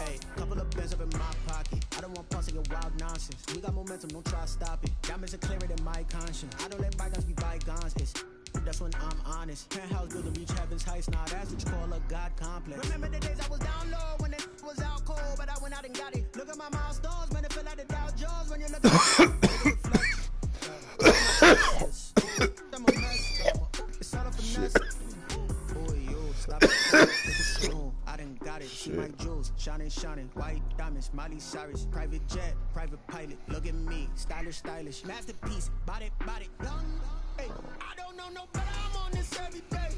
Hey, couple of bands up in my pocket. I don't want parts of your wild nonsense. We got momentum, don't try to stop it. Diamonds are clearer than my conscience. I don't let bygones be bygones. That's when I'm honest. Penthouse building reach heaven's heights. Now that's what you call a God complex. Remember the days I was down low when it was out cold, but I went out and got it. Look at my milestones, man, it feel like the Dow Jones when you look at I'm a mess. It's all a finesse. Boy, yo, stop it. I done got it. See my jewels, shining, white diamonds, Miley Cyrus, private jet, private pilot. Look at me, stylish, masterpiece, body, young. Hey, I don't know no better. I'm on this every day.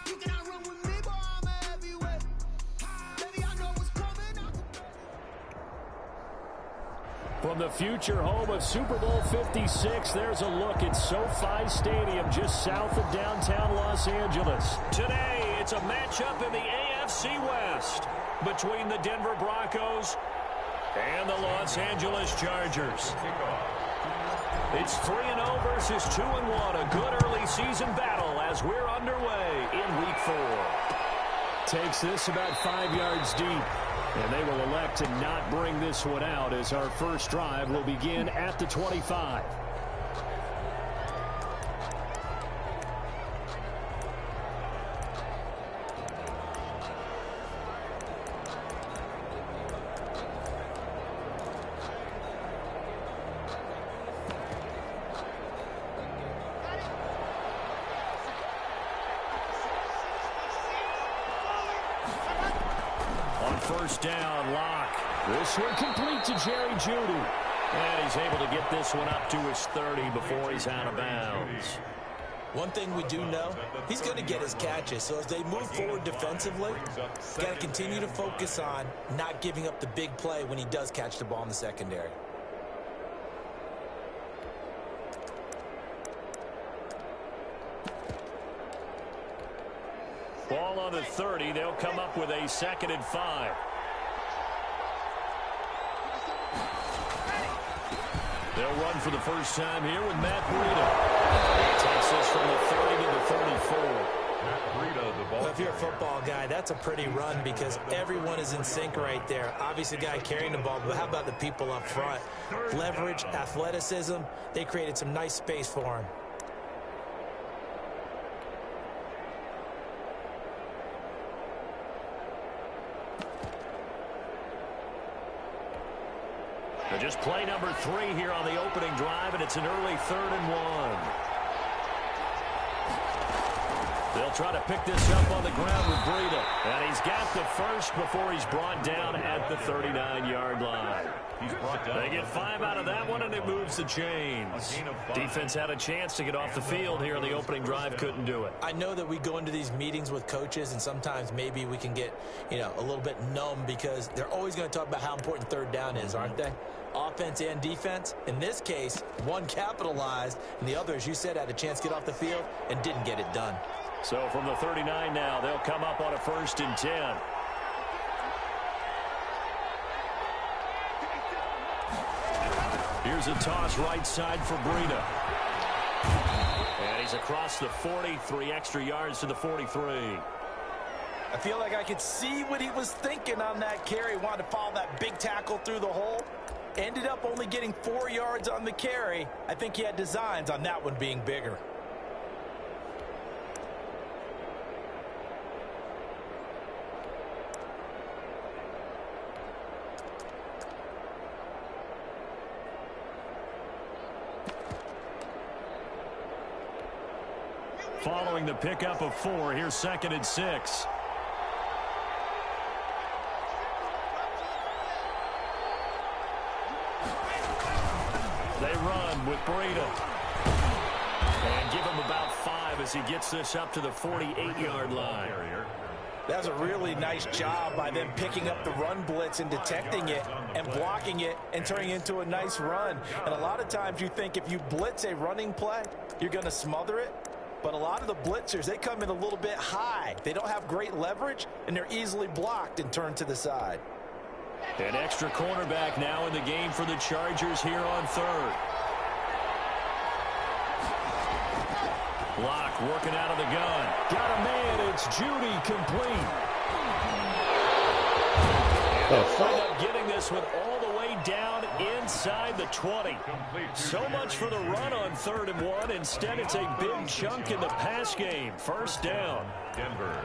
You cannot run with me, boy. I'm a heavyweight. Baby, I know what's coming. From the future home of Super Bowl 56, there's a look at SoFi Stadium just south of downtown Los Angeles. Today, it's a matchup in the AFC West between the Denver Broncos and the Los Angeles Chargers. It's 3-0 versus 2-1. A good early season battle as we're underway in Week 4. Takes this about 5 yards deep. And they will elect to not bring this one out as our first drive will begin at the 25. First down, Locke. This one complete to Jerry Jeudy. And he's able to get this one up to his 30 before he's out of bounds. One thing we do know, he's going to get his catches. So as they move forward defensively, got to continue to focus on not giving up the big play when he does catch the ball in the secondary. Ball on the 30. They'll come up with a 2nd and 5. They'll run for the first time here with Matt Breida. He takes this from the 30 to the 34. Matt Breida, the ball. Well, if you're a football guy, that's a pretty run because everyone is in sync right there. Obviously, the guy carrying the ball, but how about the people up front? Leverage, athleticism, they created some nice space for him. Just play number 3 here on the opening drive, and it's an early 3rd and 1. They'll try to pick this up on the ground with Breida. And he's got the first before he's brought down at the 39-yard line. They get 5 out of that one, and it moves the chains. Defense had a chance to get off the field here on the opening drive, couldn't do it. I know that we go into these meetings with coaches, and sometimes maybe we can get, a little bit numb because they're always going to talk about how important 3rd down is, aren't they? Offense and defense. In this case, one capitalized, and the other, as you said, had a chance to get off the field and didn't get it done. So from the 39 now, they'll come up on a 1st and 10. Here's a toss right side for Breida. And he's across the 40, 3 extra yards to the 43. I feel like I could see what he was thinking on that carry. Wanted to follow that big tackle through the hole. Ended up only getting 4 yards on the carry. I think he had designs on that one being bigger. Following the pickup of 4, here's 2nd and 6. They run with Breida. And give him about 5 as he gets this up to the 48-yard line. That's a really nice job by them picking up the run blitz and detecting it and blocking it and turning it into a nice run. And a lot of times you think if you blitz a running play, you're going to smother it. But a lot of the blitzers, they come in a little bit high. They don't have great leverage, and they're easily blocked and turned to the side. An extra cornerback now in the game for the Chargers here on 3rd. Locke working out of the gun. Got a man. It's Jeudy complete. the fuck? End up getting this one all the way down inside the 20. So much for the run on 3rd and 1. Instead, it's a big chunk in the pass game. First down. Denver.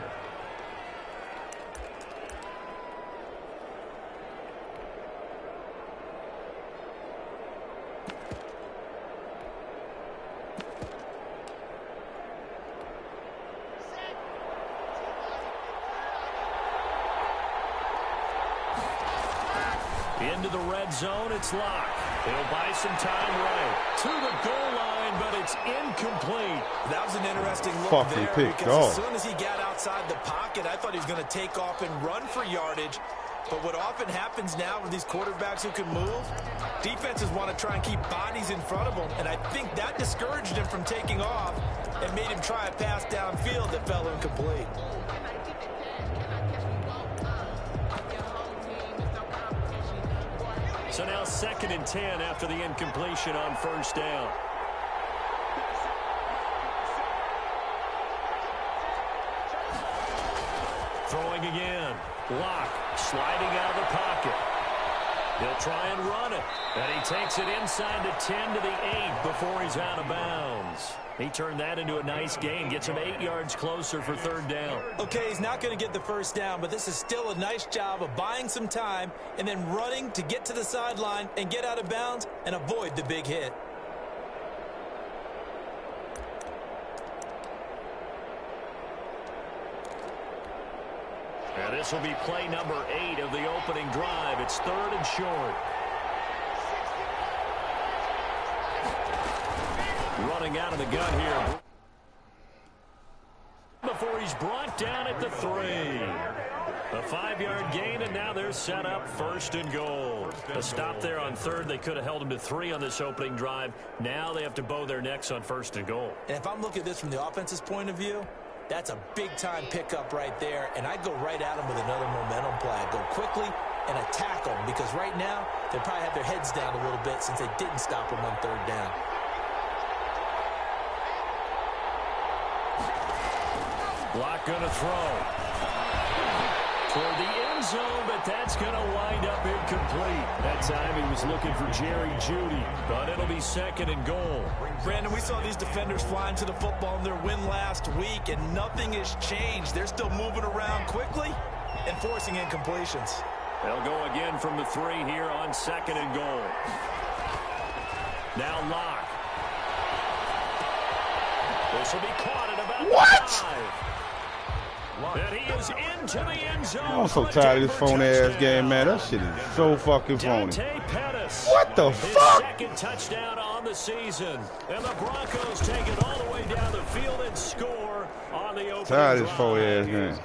Into the red zone, it's Locke. He'll buy some time right to the goal line, but it's incomplete. That was an interesting look Fucking there picked because off. as soon as he got outside the pocket, I thought he was going to take off and run for yardage. But what often happens now with these quarterbacks who can move, defenses want to try and keep bodies in front of them, and I think that discouraged him from taking off and made him try a pass downfield that fell incomplete. So now 2nd and 10 after the incompletion on first down. Throwing again. Locke sliding out of the pocket. He'll try and run it. And he takes it inside the 10 to the 8 before he's out of bounds. He turned that into a nice gain. Gets him 8 yards closer for 3rd down. Okay, he's not going to get the first down, but this is still a nice job of buying some time and then running to get to the sideline and get out of bounds and avoid the big hit. And this will be play number 8 of the opening drive. It's 3rd and short. Running out of the gun here before he's brought down at the 3. A 5-yard gain, and now they're set up 1st and goal. A stop there on 3rd. They could have held him to 3 on this opening drive. Now they have to bow their necks on 1st and goal. And if I'm looking at this from the offense's point of view, that's a big-time pickup right there, and I'd go right at him with another momentum play. I'd go quickly and attack them, because right now they probably have their heads down a little bit since they didn't stop him on 3rd down. Block going to throw toward the end zone, but that's going to wind up incomplete. That time he was looking for Jerry Jeudy, but it'll be 2nd and goal. Brandon, we saw these defenders flying to the football in their win last week, and nothing has changed. They're still moving around quickly and forcing incompletions. They'll go again from the 3 here on 2nd and goal. Now Locke. This will be caught at about 5. And he is into the end zone. I'm so tired of this phony-ass game, man. That shit is so fucking phony. What the fuck? 2nd touchdown on the season. And the Broncos take it all the way down the field and score on the opening Tired of this drive. phony-ass game.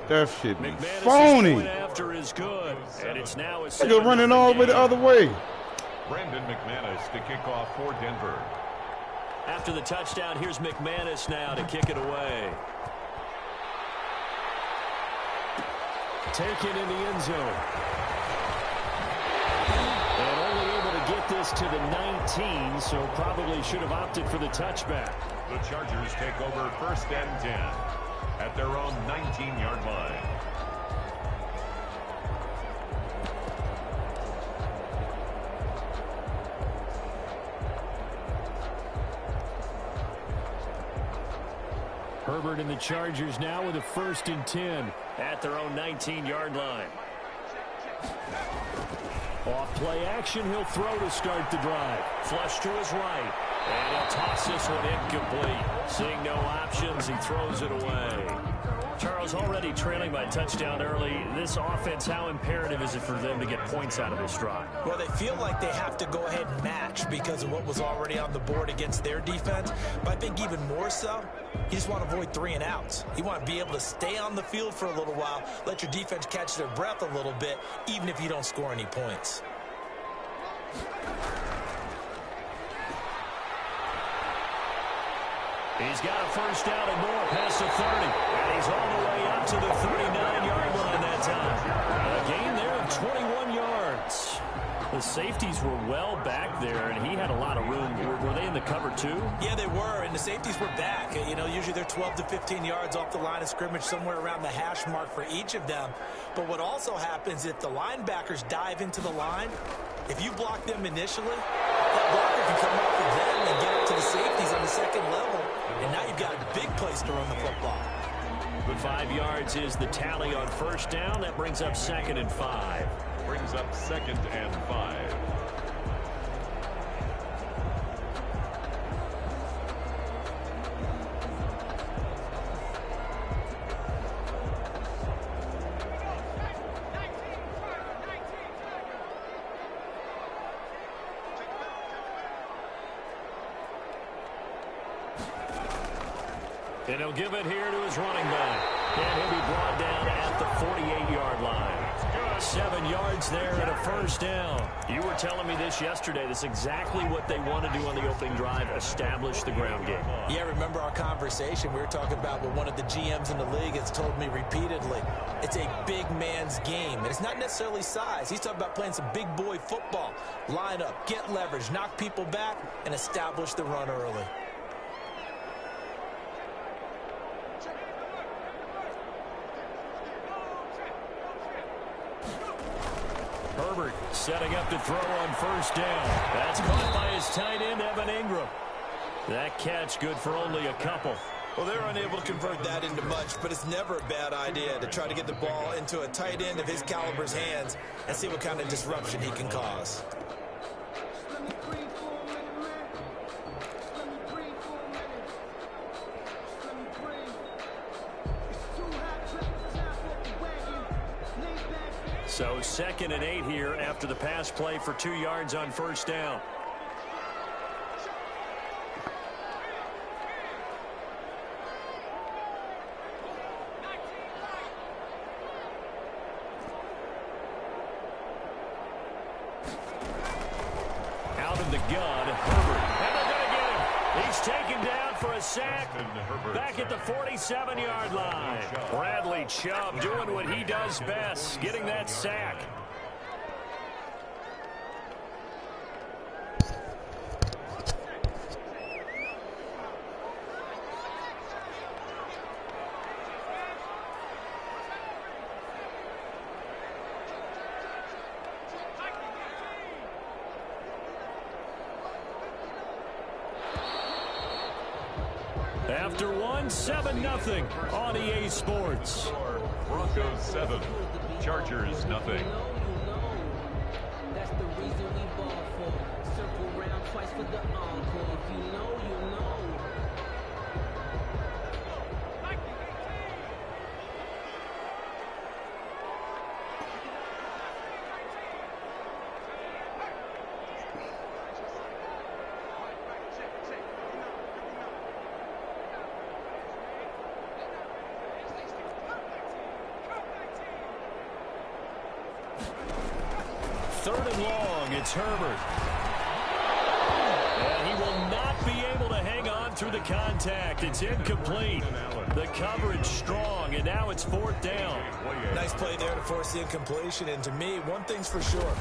That shit is McManus' phony. point after is good. And it's now a They're running all the way the other way. Brandon McManus to kick off for Denver. After the touchdown, here's McManus now to kick it away. Taken in the end zone. And only able to get this to the 19, so probably should have opted for the touchback. The Chargers take over 1st and 10 at their own 19-yard line. Herbert and the Chargers now with a 1st and 10 at their own 19-yard line. Off play action, he'll throw to start the drive. Flush to his right. And he'll toss this one incomplete. Seeing no options, he throws it away. Charles, already trailing by a touchdown early. This offense, how imperative is it for them to get points out of this drive? Well, they feel like they have to go ahead and match because of what was already on the board against their defense. But I think even more so, you just want to avoid 3 and outs. You want to be able to stay on the field for a little while, let your defense catch their breath a little bit, even if you don't score any points. He's got a 1st down and more past the 30. And he's all the way up to the 39-yard line that time. A gain there of 21 yards. The safeties were well back there, and he had a lot of room. Were they in the cover too? Yeah, they were, and the safeties were back. You know, usually they're 12 to 15 yards off the line of scrimmage, somewhere around the hash mark for each of them. But what also happens if the linebackers dive into the line, if you block them initially, that blocker can come off of them and get up to the safeties on the second level, and now you've got a big place to run the football. The 5 yards is the tally on first down. That brings up 2nd and 5. Brings up 2nd and 5. And he'll give it here to his running back. And he'll be brought down at the 48-yard line. 7 yards there and a first down. You were telling me this yesterday. This is exactly what they want to do on the opening drive, establish the ground game. Yeah, remember our conversation? We were talking about what one of the GMs in the league has told me repeatedly. It's a big man's game, and it's not necessarily size. He's talking about playing some big boy football. Line up, get leverage, knock people back, and establish the run early. Herbert setting up to throw on first down. That's caught by his tight end, Evan Ingram. That catch good for only a couple. Well, they're unable to convert that into much, but it's never a bad idea to try to get the ball into a tight end of his caliber's hands and see what kind of disruption he can cause. So 2nd and 8 here after the pass play for 2 yards on first down. Out of the gun, Herbert. And they're going to get him. He's taken down for a sack back at the 47-yard line. Bradley Chubb doing what he does best, getting that sack. After 7-0 on EA Sports. Broncos 7, Chargers nothing. That's the reason we ball for. Circle round twice for the encore. If you know, you know. Third and long, it's Herbert. And he will not be able to hang on through the contact. It's incomplete. The coverage strong, and now it's 4th down. Nice play there to force the incompletion. And to me, one thing's for sure.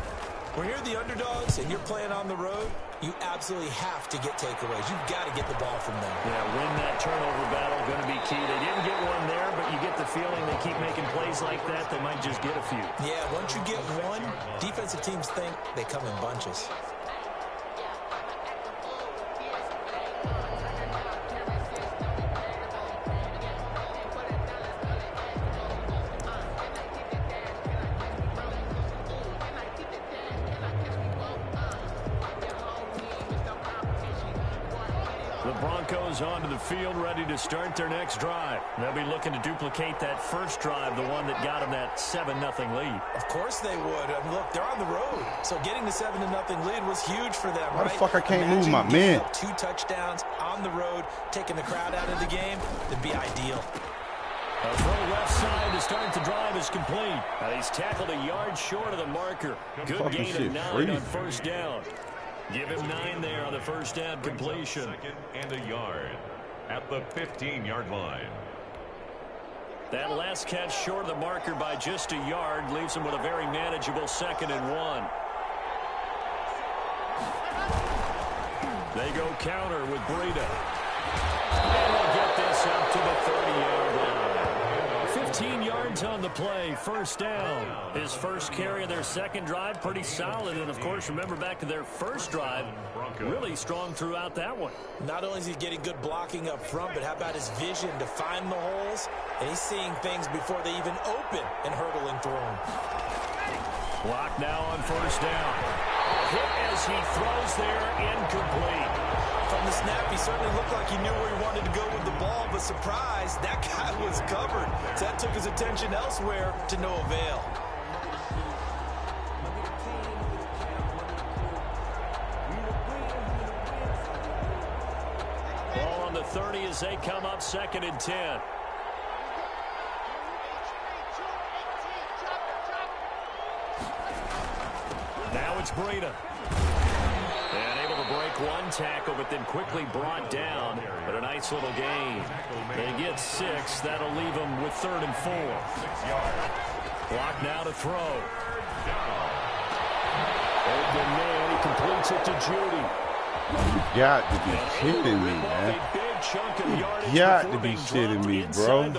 When you're the underdogs and you're playing on the road, you absolutely have to get takeaways. You've got to get the ball from them. Yeah, win that turnover battle, going to be key. They didn't get one there, but you get the feeling they keep making plays like that, they might just get a few. Yeah, once you get one, defensive teams think they come in bunches. The Broncos onto the field, ready to start their next drive. They'll be looking to duplicate that first drive, the one that got them that 7-0 lead. Of course they would. Look, they're on the road, so getting the 7-0 lead was huge for them, Why right? the fuck I can't move my man? 2 touchdowns on the road, taking the crowd out of the game, would be ideal. A throw left side to start the drive is complete. He's tackled a yard short of the marker. Good gain of 9 on first down. Give him 9 there on the first down completion. 2nd and a yard at the 15-yard line. That last catch short of the marker by just a yard leaves him with a very manageable 2nd and 1. They go counter with Breida. And they'll get this up to the 30-yard line. 15 yards on the play, first down. His first carry of their second drive, pretty solid. And, of course, remember back to their first drive, really strong throughout that one. Not only is he getting good blocking up front, but how about his vision to find the holes? And he's seeing things before they even open and hurdling through them. Block now on first down. Hit as he throws there, incomplete. From the snap, he certainly looked like he knew where he wanted to go with the ball, but surprise, that guy was covered. So that took his attention elsewhere to no avail. Ball on the 30 as they come up 2nd and 10. Now it's Breida. And able to break one tackle, but then quickly brought down. But a nice little gain. They get 6. That'll leave them with 3rd and 4. Block now to throw. Open man, he completes it to Judy. You got to be kidding me, man. You got to be shitting me, bro.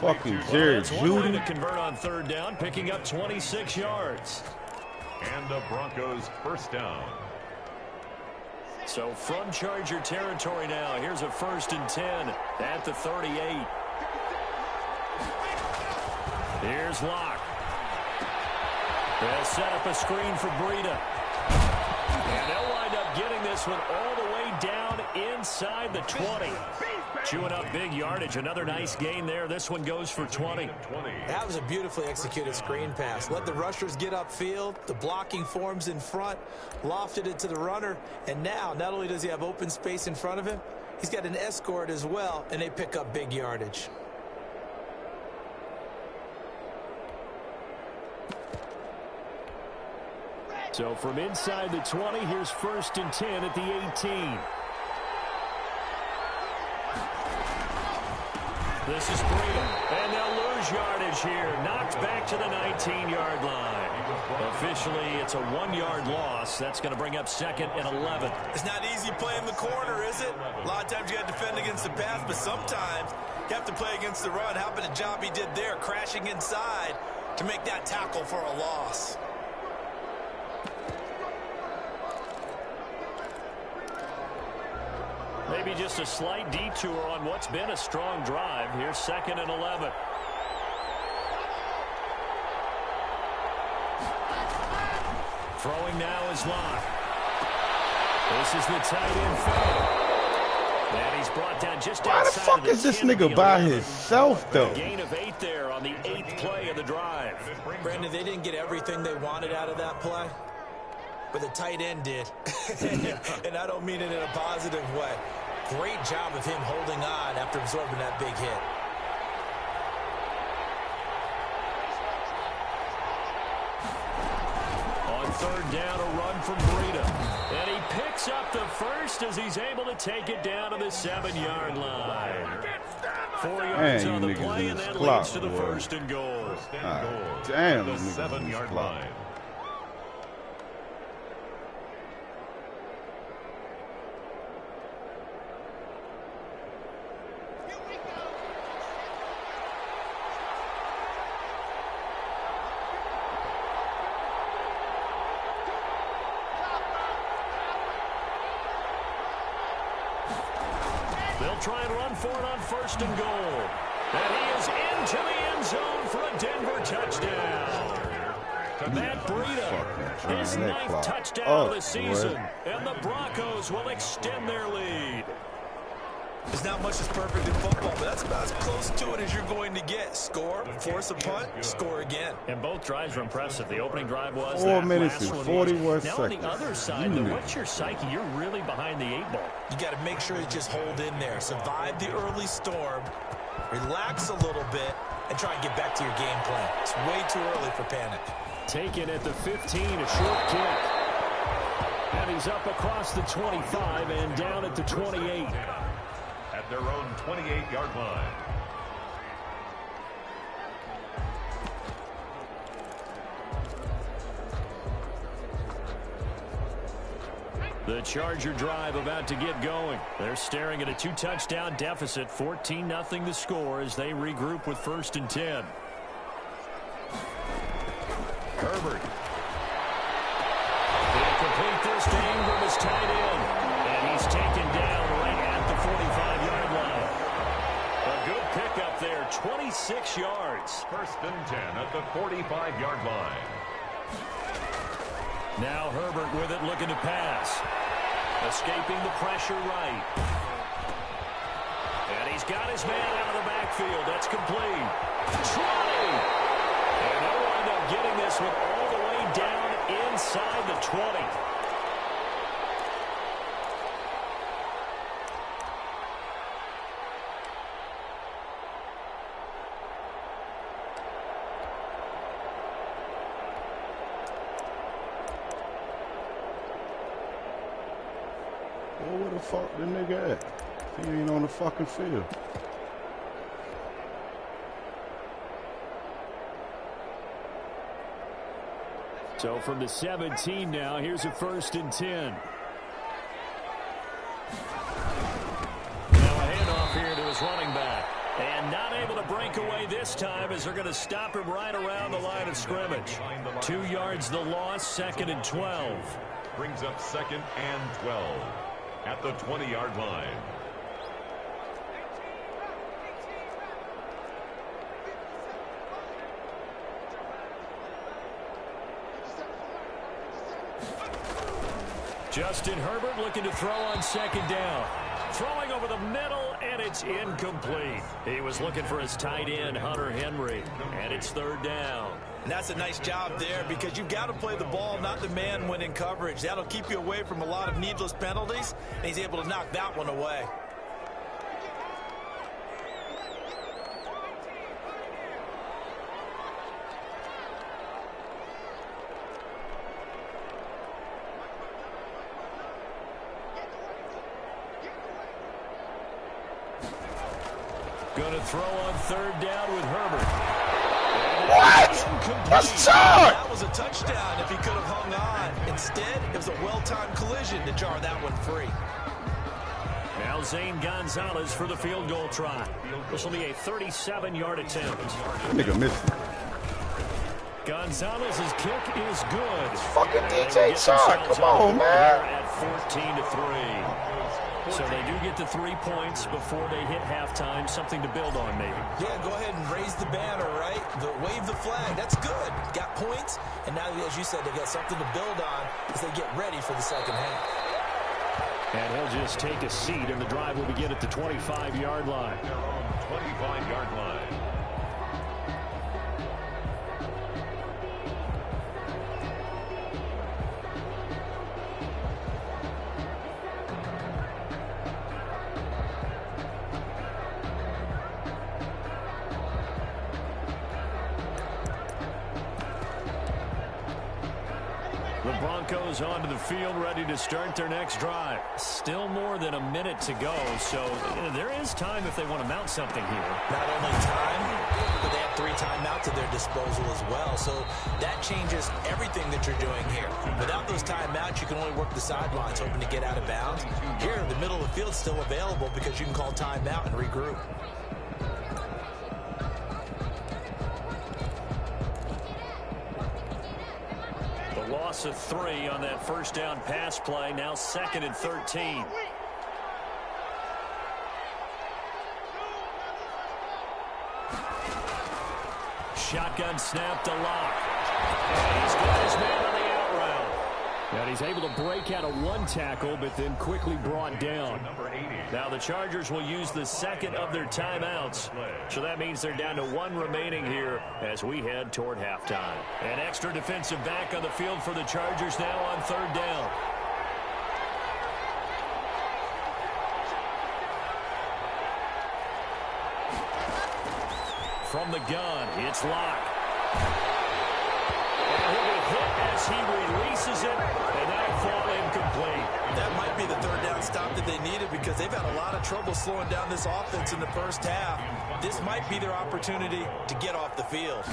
Fucking Jerry Judy. To convert on 3rd down, picking up 26 yards. And the Broncos first down. So from Charger territory now, here's a 1st and 10 at the 38. Here's Locke. They'll set up a screen for Breida. And they'll wind up getting this one all the way down inside the 20. Chewing up big yardage. Another nice gain there. This one goes for 20. That was a beautifully executed screen pass. Let the rushers get upfield. The blocking forms in front. Lofted it to the runner. And now, not only does he have open space in front of him, he's got an escort as well, and they pick up big yardage. So from inside the 20, here's 1st and 10 at the 18. This is Breida, and they'll lose yardage here. Knocked back to the 19-yard line. Officially, it's a 1-yard loss. That's going to bring up 2nd and 11. It's not easy playing the corner, is it? A lot of times you got to defend against the pass, but sometimes you have to play against the run. How about the job he did there, crashing inside to make that tackle for a loss? Maybe just a slight detour on what's been a strong drive. Here's 2nd and 11. Throwing now is Locke. This is the tight end fade. And he's brought down just Why the fuck is this nigga by himself, though? A gain of 8 there on the 8th play of the drive. Brandon, they didn't get everything they wanted out of that play, but the tight end did. And I don't mean it in a positive way. Great job of him holding on after absorbing that big hit. On 3rd down, a run from Breida. And he picks up the first as he's able to take it down to the 7-yard line. 4 yards on the play, and that leads to the 1st and goal. Damn, the 7-yard line. They'll try and run for it on 1st and goal. And he is into the end zone for a Denver touchdown. Matt Breida, his 9th touchdown of the season. And the Broncos will extend their lead. There's not much that's perfect in football, but that's about as close to it as you're going to get. Score, force a punt, score again. And both drives were impressive. The opening drive was 4 minutes and 41 seconds. Now on the other side, though, what's your psyche? You're really behind the 8 ball. You got to make sure you just hold in there. Survive the early storm, relax a little bit, and try and get back to your game plan. It's way too early for panic. Taken at the 15, a short kick. And he's up across the 25 and down at the 28. At their own 28-yard line. The Charger drive about to get going. They're staring at a 2-touchdown deficit, 14-0 the score as they regroup with 1st and 10. Herbert. He'll complete this to Ingram as tight end. And he's taken down right at the 45-yard line. A good pickup there, 26 yards. 1st and 10 at the 45-yard line. Now Herbert with it, looking to pass. Escaping the pressure right. And he's got his man out of the backfield. That's complete. 20. And they'll wind up getting this one all the way down inside the 20. Well, where the fuck the nigga at? He ain't on the fucking field. So from the 17 now, here's a 1st and 10. Now a handoff here to his running back. And not able to break away this time as they're going to stop him right around the line of scrimmage. 2 yards the loss, 2nd and 12. Brings up 2nd and 12 at the 20-yard line. Justin Herbert looking to throw on 2nd down. Throwing over the middle, and it's incomplete. He was looking for his tight end, Hunter Henry, and it's 3rd down. And that's a nice job there because you've got to play the ball, not the man when in coverage. That'll keep you away from a lot of needless penalties, and he's able to knock that one away. Going to throw on 3rd down with Herbert. What? That's short! That was a touchdown if he could have hung on. Instead, it was a well-timed collision to jar that one free. Now Zane Gonzalez for the field goal try. This will be a 37-yard attempt. That nigga missed it. Gonzalez's kick is good. It's fucking DJ Chark. Come on, man. At 14-3. So they do get the 3 points before they hit halftime. Something to build on, maybe. Yeah, go ahead and raise the banner, right? Wave the flag. That's good. Got points, and now, as you said, they got something to build on as they get ready for the 2nd half. And he'll just take a seat, and the drive will begin at the 25-yard line. Their own 25-yard line. The Broncos onto the field, ready to start their next drive. Still more than a minute to go, so there is time if they want to mount something here. Not only time, but they have 3 timeouts at their disposal as well. So that changes everything that you're doing here. Without those timeouts, you can only work the sidelines, hoping to get out of bounds. Here, the middle of the field is still available because you can call timeout and regroup. Loss of 3 on that 1st down pass play. Now 2nd and 13. Shotgun snap to Locke. And he's got his man on the out route. And he's able to break out of 1 tackle, but then quickly brought down. Now the Chargers will use the 2nd of their timeouts. So that means they're down to 1 remaining here as we head toward halftime. An extra defensive back on the field for the Chargers now on 3rd down. From the gun, it's Locke. And he'll be hit as he releases it, and that'll fall incomplete. That might be the 3rd down stop that they needed because they've had a lot of trouble slowing down this offense in the 1st half. This might be their opportunity to get off the field.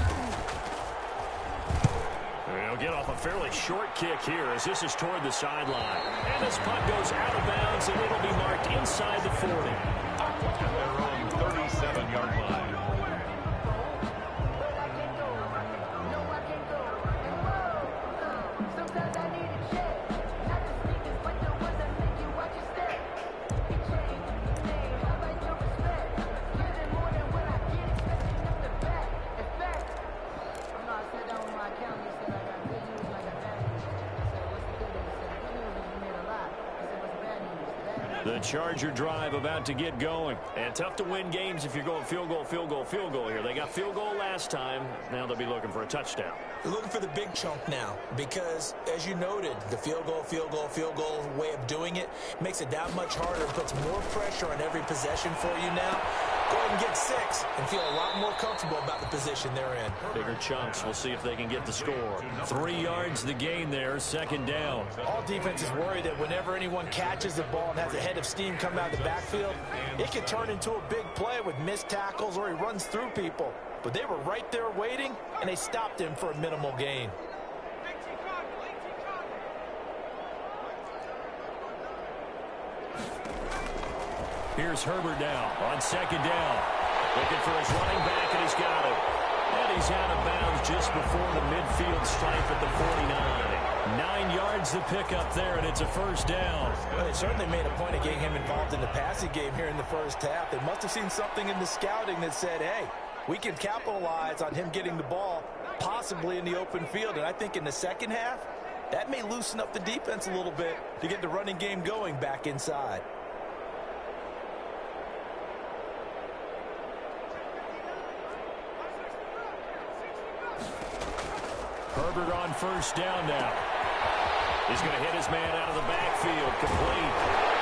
They'll get off a fairly short kick here as this is toward the sideline. And this punt goes out of bounds, and it'll be marked inside the 40. At their own 37-yard line. The Charger drive about to get going. And tough to win games if you're going field goal, field goal, field goal here. They got field goal last time. Now they'll be looking for a touchdown. They're looking for the big chunk now because, as you noted, the field goal way of doing it makes it that much harder. It puts more pressure on every possession for you now. Go ahead and get 6 and feel a lot more comfortable about the position they're in. Bigger chunks. We'll see if they can get the score. 3 yards the gain there, second down. All defenses worry that whenever anyone catches the ball and has a head of steam come out of the backfield, it can turn into a big play with missed tackles or he runs through people. But they were right there waiting, and they stopped him for a minimal gain. Here's Herbert now on second down. Looking for his running back, and he's got it. And he's out of bounds just before the midfield stripe at the 49. 9 yards to pick up there, and it's a first down. Well, they certainly made a point of getting him involved in the passing game here in the first half. They must have seen something in the scouting that said, hey, we can capitalize on him getting the ball, possibly in the open field. And I think in the second half, that may loosen up the defense a little bit to get the running game going back inside. Herbert on first down now. He's going to hit his man out of the backfield, complete.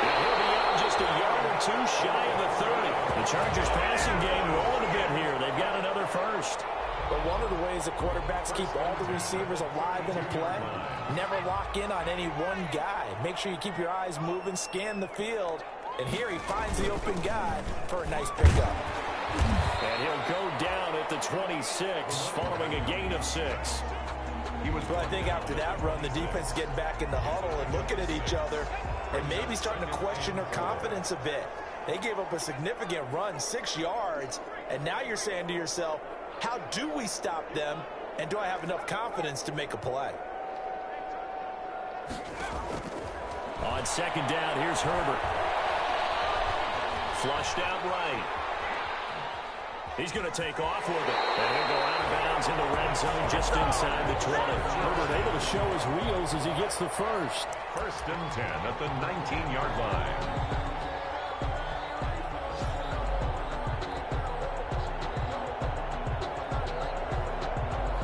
And he'll be out just a yard or two shy of the 30. The Chargers passing game rolling a bit here. They've got another first. But one of the ways the quarterbacks keep all the receivers alive in a play, never lock in on any one guy. Make sure you keep your eyes moving, scan the field. And here he finds the open guy for a nice pickup. And he'll go down at the 26 following a gain of 6. Well, I think after that run, the defense getting back in the huddle and looking at each other and maybe starting to question their confidence a bit. They gave up a significant run, 6 yards, and now you're saying to yourself, how do we stop them, and do I have enough confidence to make a play? On second down, here's Herbert. Flushed out right. He's going to take off with it. And he'll go out of bounds in the red zone just inside the 20. Herbert able to show his wheels as he gets the first. First and 10 at the 19-yard line.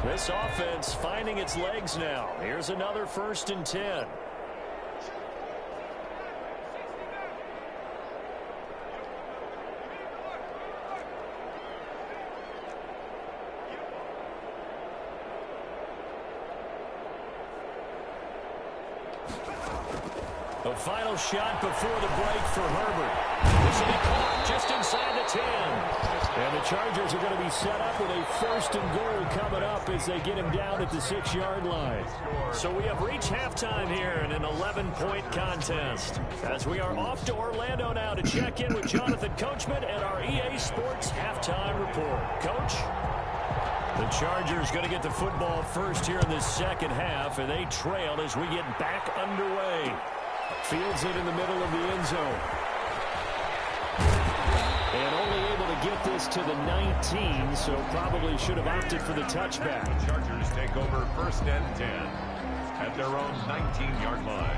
This offense finding its legs now. Here's another first and 10. The final shot before the break for Herbert. This will be caught just inside the 10. And the Chargers are going to be set up with a first and goal coming up as they get him down at the 6-yard line. So we have reached halftime here in an 11-point contest. As we are off to Orlando now to check in with Jonathan Coachman and our EA Sports halftime report. Coach? The Chargers going to get the football first here in the second half, and they trail as we get back underway. Fields it in the middle of the end zone. And only able to get this to the 19, so probably should have opted for the touchback. The Chargers take over first and 10 at their own 19-yard line.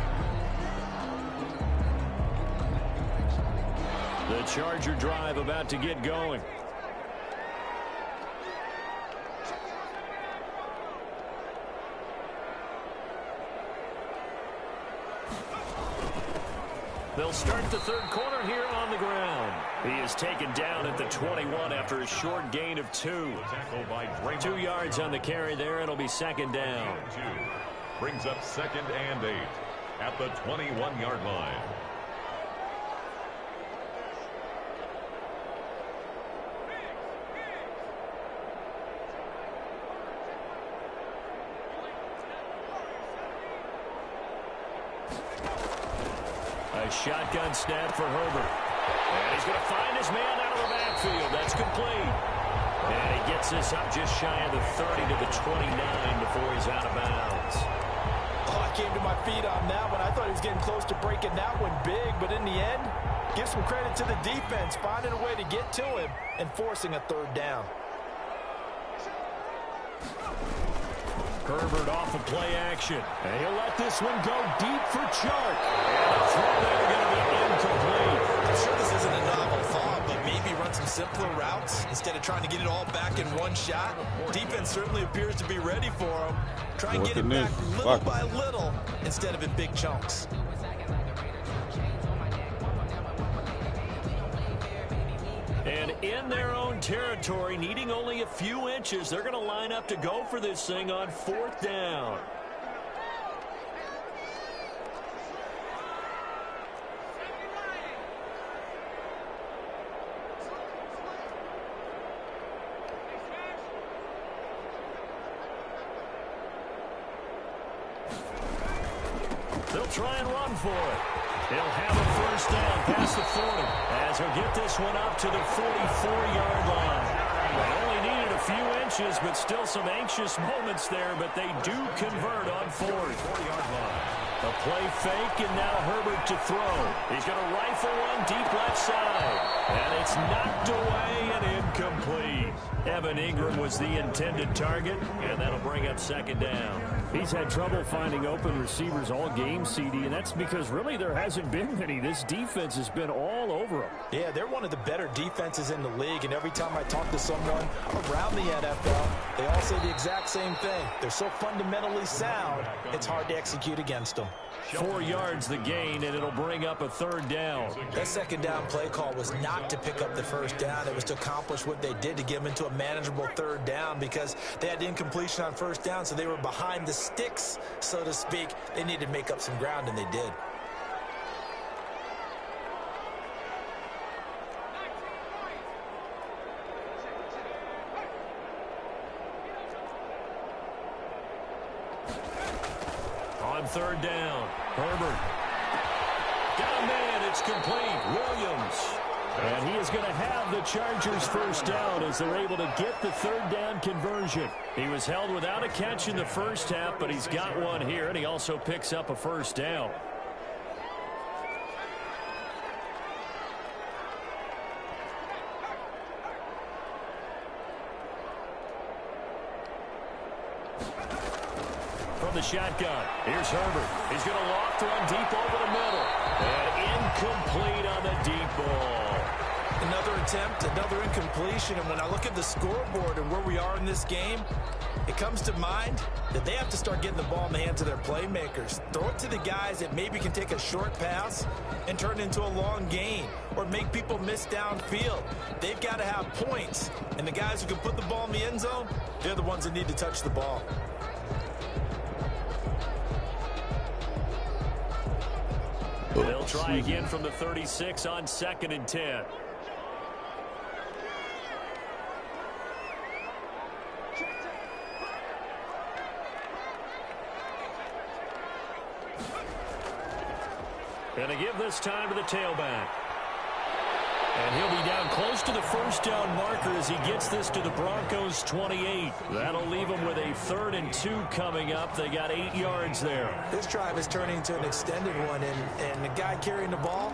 The Charger drive about to get going. They'll start the third quarter here on the ground. He is taken down at the 21 after a short gain of 2. 2 yards on the carry there. It'll be second down. Brings up second and 8 at the 21-yard line. A shotgun snap for Herbert. And he's going to find his man out of the backfield. That's complete. And he gets this up just shy of the 30 to the 29 before he's out of bounds. Oh, I came to my feet on that one. I thought he was getting close to breaking that one big, but in the end, give some credit to the defense, finding a way to get to him and forcing a third down. Herbert off of play action. And he'll let this one go deep for Chark. And the throw there going to be incomplete. I'm sure this isn't a novel thought, but maybe run some simpler routes instead of trying to get it all back in one shot. Defense certainly appears to be ready for him. Try and get it back little by little instead of in big chunks. And in their own territory, needing only a few inches, they're going to line up to go for this thing on 4th down. They'll try and run for it. He'll have a first down past the 40 as he'll get this one up to the 44-yard line. They only needed a few inches, but still some anxious moments there, but they do convert on 4th line. A play fake, and now Herbert to throw. He's going to rifle one deep left side, and it's knocked away and incomplete. Evan Ingram was the intended target, and that'll bring up 2nd down. He's had trouble finding open receivers all game, CD, and that's because really there hasn't been many. This defense has been all over him. Yeah, they're one of the better defenses in the league, and every time I talk to someone around the NFL, they all say the exact same thing. They're so fundamentally sound, it's hard to execute against them. 4 yards the gain, and it'll bring up a 3rd down. That 2nd down play call was not to pick up the first down. It was to accomplish what they did, to get them into a manageable 3rd down, because they had incompletion on 1st down, so they were behind the sticks, so to speak. They needed to make up some ground, and they did. On 3rd down, Herbert. Got a man, it's complete. Williams. And he is going to have the Chargers' first down as they're able to get the 3rd down conversion. He was held without a catch in the first half, but he's got one here, and he also picks up a first down. From the shotgun, here's Herbert. He's going to loft one deep over the middle. And incomplete on the deep ball. Another attempt, another incompletion, and when I look at the scoreboard and where we are in this game, it comes to mind that they have to start getting the ball in the hands of their playmakers. Throw it to the guys that maybe can take a short pass and turn it into a long gain or make people miss downfield. They've got to have points, and the guys who can put the ball in the end zone, they're the ones that need to touch the ball. They'll try again from the 36 on 2nd and 10. And to give this time to the tailback. And he'll be down close to the first down marker as he gets this to the Broncos' 28. That'll leave them with a 3rd and 2 coming up. They got 8 yards there. This drive is turning into an extended one, and the guy carrying the ball,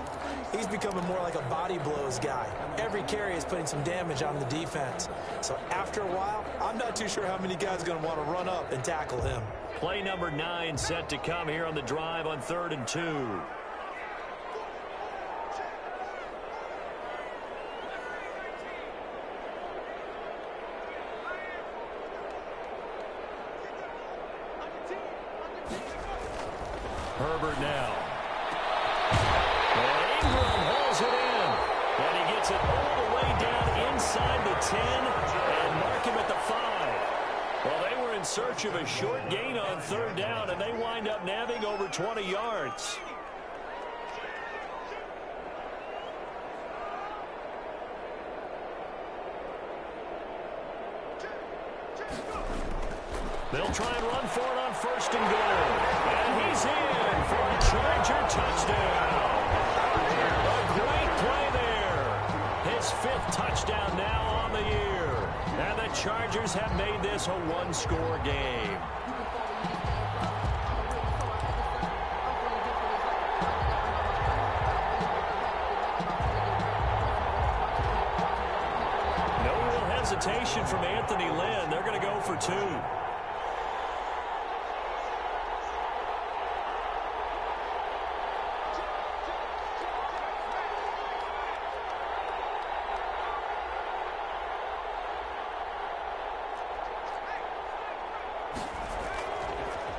he's becoming more like a body blows guy. Every carry is putting some damage on the defense. So after a while, I'm not too sure how many guys are going to want to run up and tackle him. Play number 9 set to come here on the drive on 3rd and 2. Herbert now. And Ingram hauls it in. And he gets it all the way down inside the 10 and mark him at the 5. Well, they were in search of a short gain on 3rd down, and they wind up nabbing over 20 yards. They'll try and run for it on 1st and goal. And he's in for a Charger touchdown. Chargers have made this a one-score game. No real hesitation from Anthony Lynn. They're going to go for 2.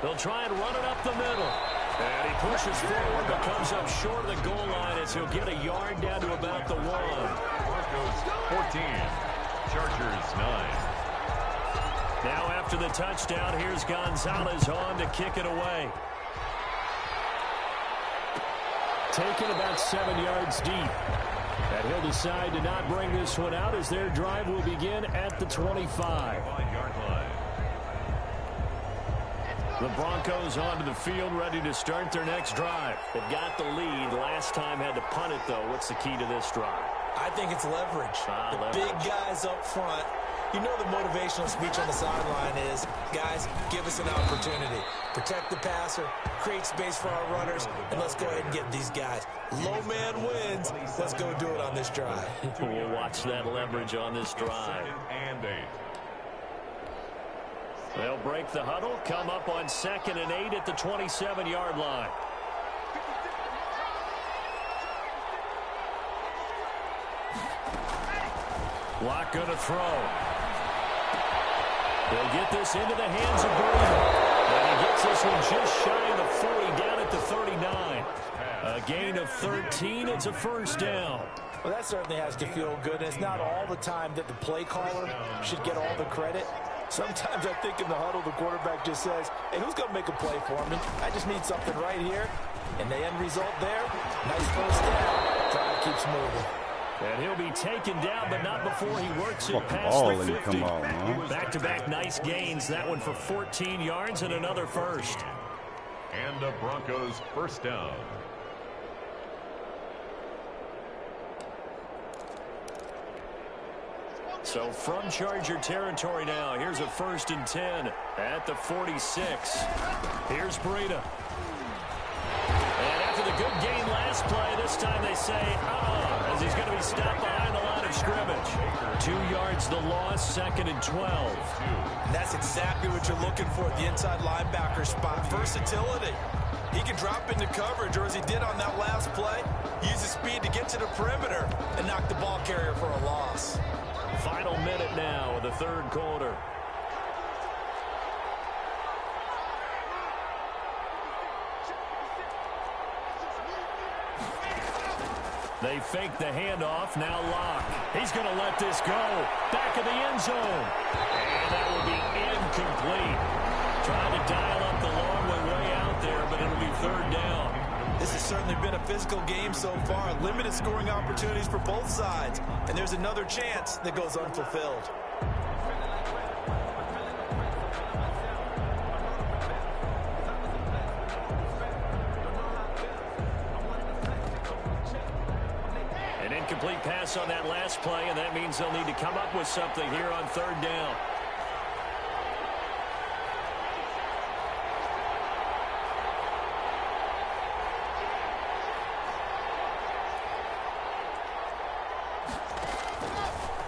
They'll try and run it up the middle. And he pushes forward but comes up short of the goal line as he'll get a yard down to about the 1. Broncos 14, Chargers 9. Now after the touchdown, here's Gonzalez on to kick it away. Taken about 7 yards deep. And he'll decide to not bring this one out as their drive will begin at the 25. 5-yard line. The Broncos onto the field, ready to start their next drive. They've got the lead. Last time had to punt it, though. What's the key to this drive? I think it's leverage. Big guys up front. You know the motivational speech on the sideline is, guys, give us an opportunity. Protect the passer, create space for our runners, and let's go ahead and get these guys. Low man wins. Let's go do it on this drive. We'll watch that leverage on this drive. And 8. They'll break the huddle, come up on 2nd and 8 at the 27-yard line. Lock going to throw. They'll get this into the hands of Breida. And he gets this one just shy of the 40, down at the 39. A gain of 13. It's a first down. Well, that certainly has to feel good. And it's not all the time that the play caller should get all the credit. Sometimes I think in the huddle, the quarterback just says, hey, who's going to make a play for me? I just need something right here. And the end result there, nice first down. Drive keeps moving. And he'll be taken down, but not before he works it past the 50. Back-to-back nice gains. That one for 14 yards and another first. And the Broncos first down. So from Charger territory now, here's a 1st and 10 at the 46. Here's Breida. And after the good gain last play, this time they say, as he's going to be stopped behind the line of scrimmage. 2 yards the loss, 2nd and 12. And that's exactly what you're looking for at the inside linebacker spot. Versatility. He can drop into coverage, or as he did on that last play, use his speed to get to the perimeter and knock the ball carrier for a loss. Final minute now of the 3rd quarter. They fake the handoff, now Locke. He's going to let this go. Back of the end zone. And that will be incomplete. Trying to dial up the long way out there, but it'll be 3rd down. This has certainly been a physical game so far. Limited scoring opportunities for both sides. And there's another chance that goes unfulfilled. An incomplete pass on that last play, and that means they'll need to come up with something here on 3rd down.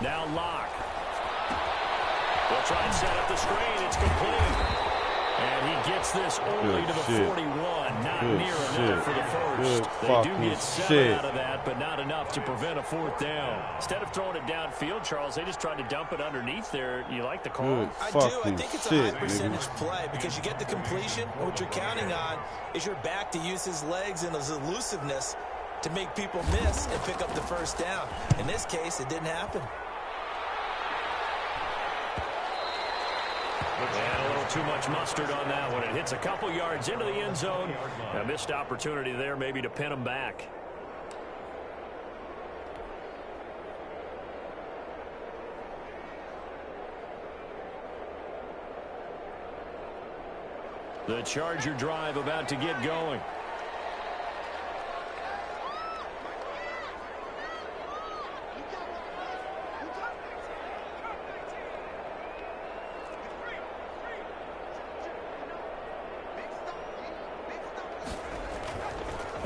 Now Locke. They'll try and set up the screen. It's complete. And he gets this only to the 41. Not near enough for the first. They do get 7 out of that, but not enough to prevent a 4th down. Instead of throwing it downfield, Charles, they just tried to dump it underneath there. You like the call? I do. I think it's a high percentage play because you get the completion. What you're counting on is your back to use his legs and his elusiveness to make people miss and pick up the first down. In this case, it didn't happen. And a little too much mustard on that one. It hits a couple yards into the end zone. A missed opportunity there maybe to pin him back. The Charger drive about to get going.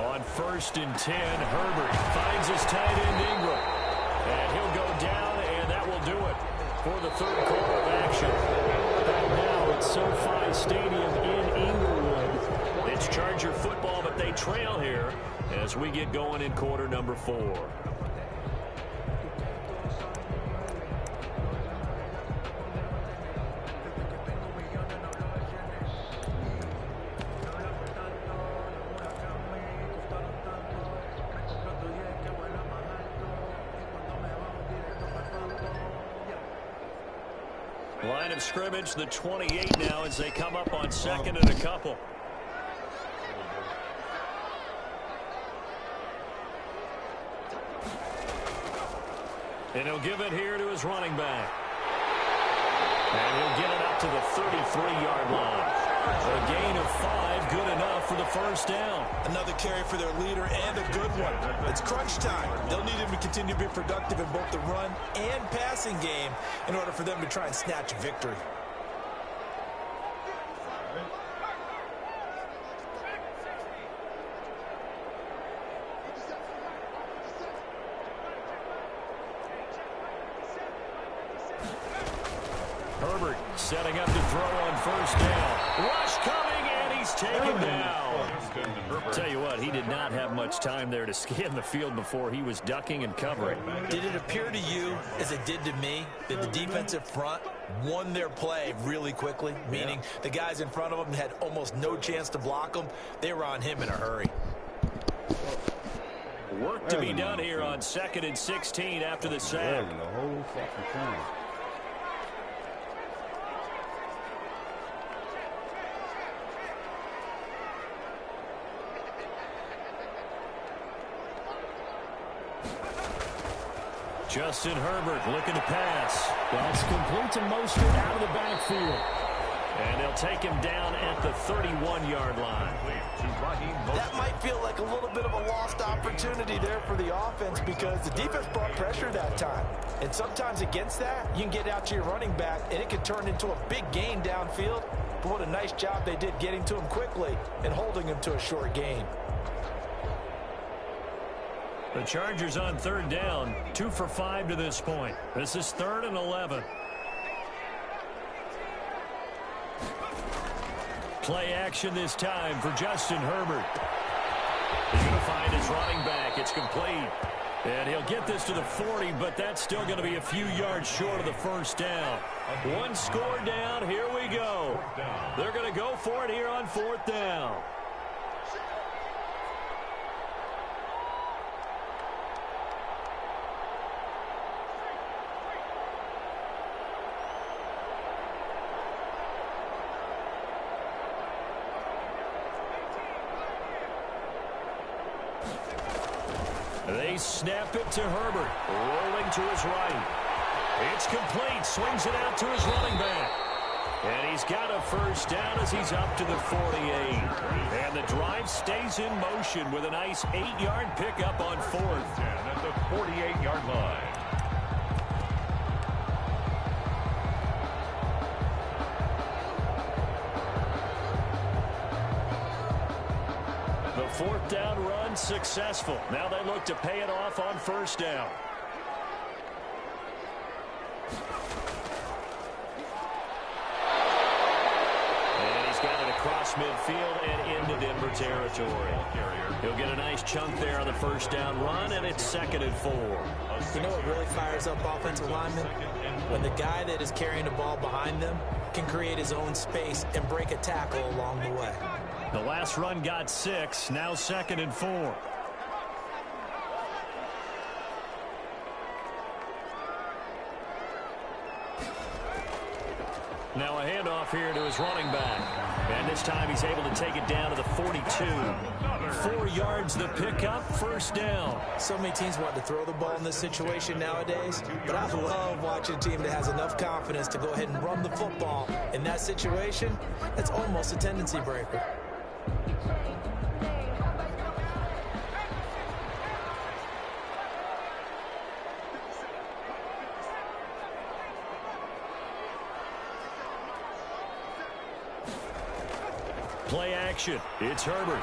On 1st and 10, Herbert finds his tight end Ingram. And he'll go down, and that will do it for the third quarter of action. And now it's SoFi Stadium in Inglewood. It's Charger football, but they trail here as we get going in quarter number 4. Line of scrimmage, the 28 now as they come up on 2nd and a couple. And he'll give it here to his running back. And he'll get it up to the 33-yard line. A gain of 5, good enough for the first down. Another carry for their leader and a good one. It's crunch time. They'll need him to continue to be productive in both the run and passing game in order for them to try and snatch a victory. Herbert setting up to throw on first down. Rush coming, and he's taken down. Tell you what, he did not have much time there to scan the field before he was ducking and covering. Did it appear to you, as it did to me, that the defensive front won their play really quickly? Meaning the guys in front of them had almost no chance to block them. They were on him in a hurry. Work to be done here on 2nd and 16 after the sack. The whole fucking time. Justin Herbert looking to pass. That's complete to Mostert out of the backfield. And they'll take him down at the 31-yard line. That might feel like a little bit of a lost opportunity there for the offense because the defense brought pressure that time. And sometimes against that, you can get out to your running back, and it can turn into a big gain downfield. But what a nice job they did getting to him quickly and holding him to a short gain. The Chargers on 3rd down, 2 for 5 to this point. This is 3rd and 11. Play action this time for Justin Herbert. He's going to find his running back. It's complete. And he'll get this to the 40, but that's still going to be a few yards short of the first down. One score down. Here we go. They're going to go for it here on 4th down. They snap it to Herbert, rolling to his right. It's complete, swings it out to his running back. And he's got a first down as he's up to the 48. And the drive stays in motion with a nice 8-yard pickup on 4th. And at the 48-yard line. The 4th down run successful. Now they look to pay it off on first down. And he's got it across midfield and into Denver territory. He'll get a nice chunk there on the first down run, and it's 2nd and 4. You know what really fires up offensive linemen? When the guy that is carrying the ball behind them can create his own space and break a tackle along the way. The last run got 6, now 2nd and 4. Now a handoff here to his running back. And this time he's able to take it down to the 42. 4 yards the pickup, first down. So many teams want to throw the ball in this situation nowadays, but I love watching a team that has enough confidence to go ahead and run the football. In that situation, that's almost a tendency breaker. Play action. It's Herbert.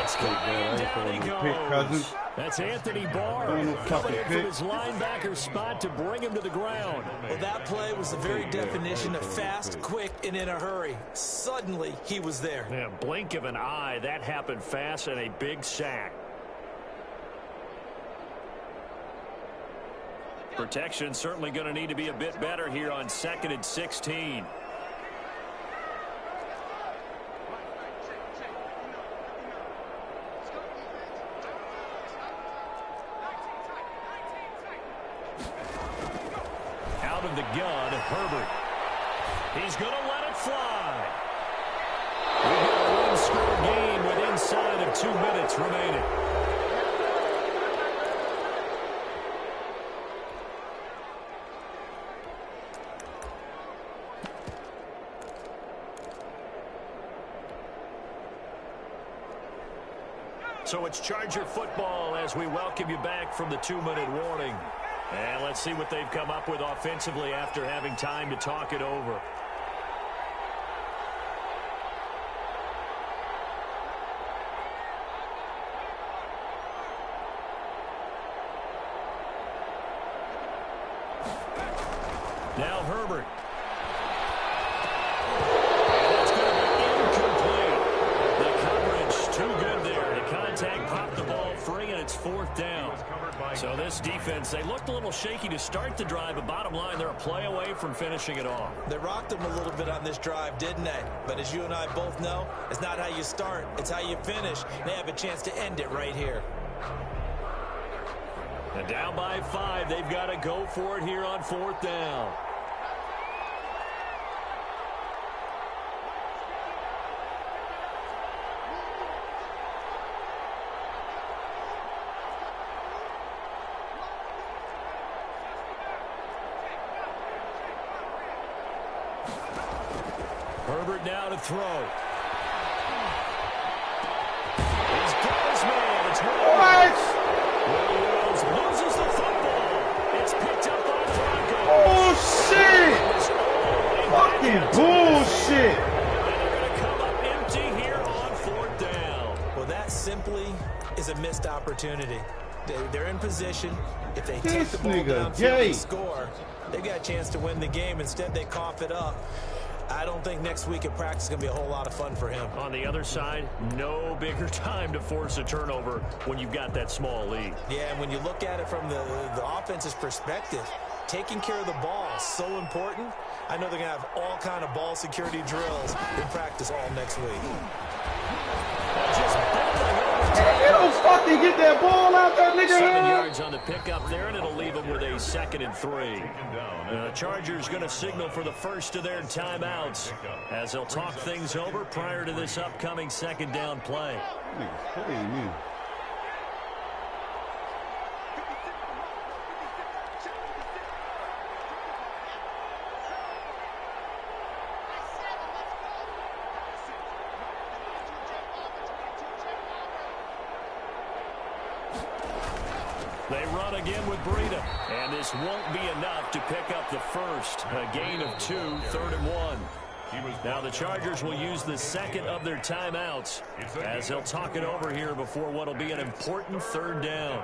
Let's go. Down he goes. That's Anthony Barr coming in from his linebacker spot to bring him to the ground. Well, that play was the very definition of fast, quick, and in a hurry. Suddenly, he was there. Yeah, blink of an eye, that happened fast, and a big sack. Protection certainly going to need to be a bit better here on 2nd and 16. Out of the gun, Herbert. He's going to let it fly. We've got a one-score game with inside of 2 minutes remaining. So it's Charger football as we welcome you back from the 2-minute warning. And let's see what they've come up with offensively after having time to talk it over. Now Herbert. Popped the ball free, and it's 4th down. So this defense, they looked a little shaky to start the drive, but bottom line, they're a play away from finishing it off. They rocked them a little bit on this drive, didn't they? But as you and I both know, it's not how you start, it's how you finish. They have a chance to end it right here. And down by 5, they've got to go for it here on 4th down. Herbert now to throw. He's got his man. It's What? Williams loses the football. It's picked up by Franco. Oh, shit. Fucking bullshit. And they're going to come up empty here on 4th down. Well, that simply is a missed opportunity. They're in position. If they take the ball downfield and score, they've got a chance to win the game. Instead, they cough it up. I don't think next week at practice is going to be a whole lot of fun for him. On the other side, no bigger time to force a turnover when you've got that small lead. Yeah, and when you look at it from the offense's perspective, taking care of the ball is so important. I know they're going to have all kind of ball security drills in practice all next week. You don't fucking get that ball out that nigga 7 yards on the pickup there, and it'll leave them with a 2nd and 3. The Chargers going to signal for the first of their timeouts as they'll talk things over prior to this upcoming 2nd down play. They run again with Breida, and this won't be enough to pick up the first. A gain of 2, 3rd and 1. Now the Chargers will use the 2nd of their timeouts as they'll talk it over here before what will be an important 3rd down.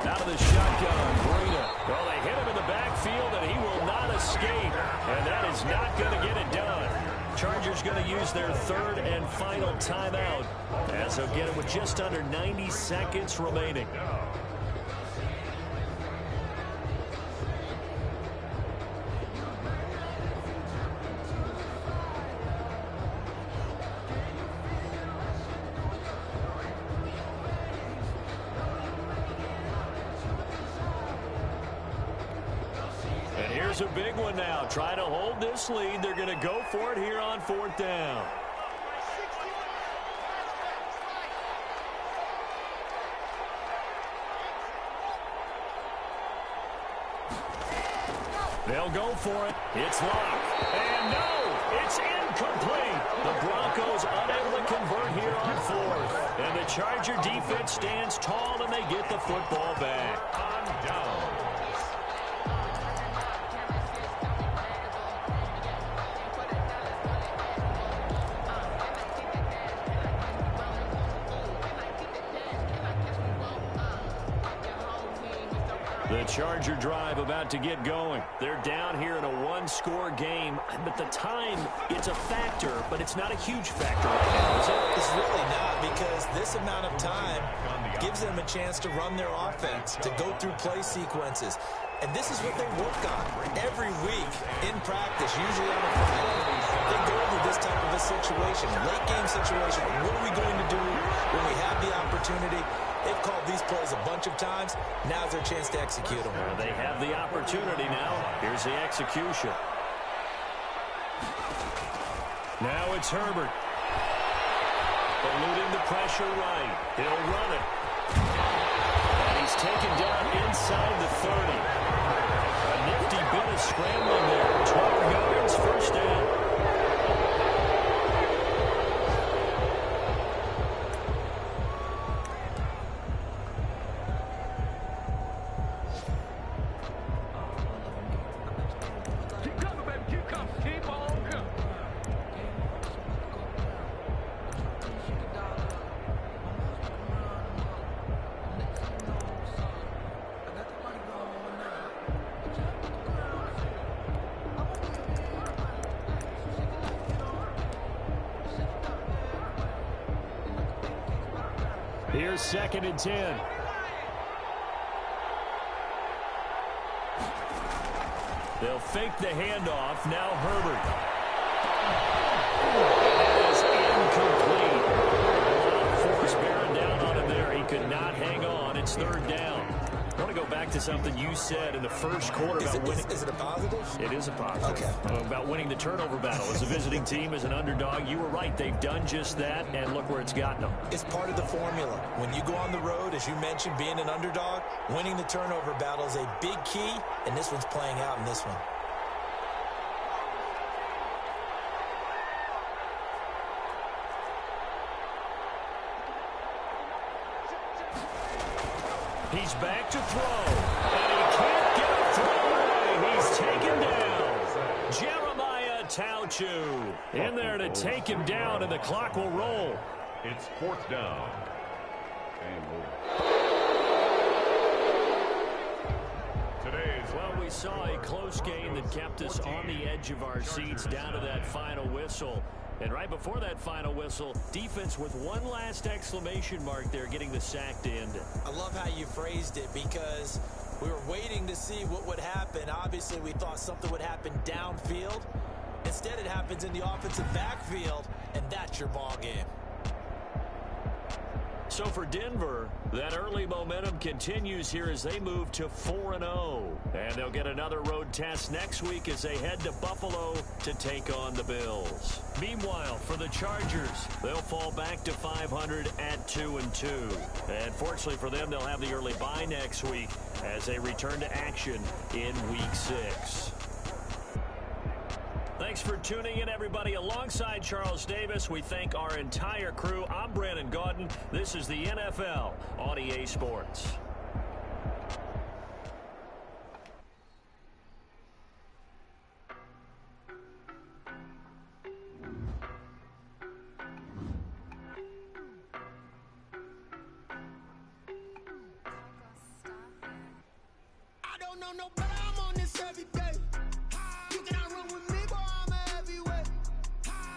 Out of the shotgun, Breida. Well, they hit him in the backfield, and he will not escape. And that is not going to get it done. Chargers going to use their 3rd and final timeout as they'll get it with just under 90 seconds remaining. Here's a big one now. Trying to hold this lead. They're going to go for it here on 4th down. They'll go for it. It's locked. And no, it's incomplete. The Broncos unable to convert here on fourth. And the Charger defense stands tall, and they get the football back. On down. The Charger drive about to get going. They're down here in a one-score game, but the time, it's a factor, but it's not a huge factor right now, is it? It's really not, because this amount of time gives them a chance to run their offense, to go through play sequences. And this is what they work on every week in practice, usually on a Friday. They go through this type of a situation, late game situation. What are we going to do when we have the opportunity? They've called these plays a bunch of times. Now's their chance to execute them. Well, they have the opportunity now. Here's the execution. Now it's Herbert. Eluding the pressure right. He'll run it. And he's taken down inside the 30. A nifty bit of scrambling there. 12 yards, first down. Here's 2nd and 10. They'll fake the handoff. Now Herbert. It is incomplete. Force bearing down on him there. He could not hang on. It's 3rd down. I want to go back to something you said in the first quarter about winning. Is it a positive? It is a positive. Okay. About winning the turnover battle. As a visiting team, as an underdog, you were right. They've done just that, and look where it's gotten them. It's part of the formula. When you go on the road, as you mentioned, being an underdog, winning the turnover battle is a big key, and this one's playing out in this one. He's back to throw, and he can't get a throw away. He's taken down. Jeremiah Tauchu in there to take him down, and the clock will roll. It's 4th down. Well, we saw a close game that kept us on the edge of our seats down to that final whistle. And right before that final whistle, defense with one last exclamation mark there, getting the sack to end it. I love how you phrased it, because we were waiting to see what would happen. Obviously, we thought something would happen downfield. Instead, it happens in the offensive backfield, and that's your ball game. So for Denver, that early momentum continues here as they move to 4-0. And they'll get another road test next week as they head to Buffalo to take on the Bills. Meanwhile, for the Chargers, they'll fall back to 500 at 2-2. And fortunately for them, they'll have the early bye next week as they return to action in Week 6. Thanks for tuning in, everybody. Alongside Charles Davis, we thank our entire crew. I'm Brandon Gaudin. This is the NFL on EA Sports. I don't know no better. I'm on this every day. You cannot run with me, boy. I'm a heavyweight.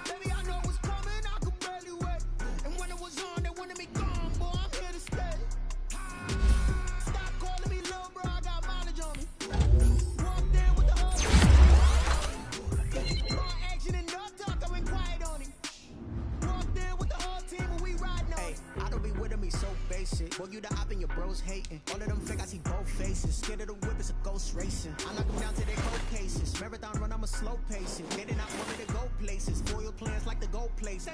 Baby, I know what's coming. I could barely wait. And when it was on, they wanted me gone, boy. I'm here to stay. Stop calling me little bro. I got mileage on me. Walked in with the whole more action and no talk. I went quiet on him. Walked in with the whole team and we riding on. Hey, I don't be with me so basic. Boy, you the op and your bros hating. All of them fake, I see both faces. Scared of the whip, it's a ghost racing. I knock them down to their cold cases. Marathon run, I'm a slow pacing. They did not want me to go places. Foil plans like the gold place.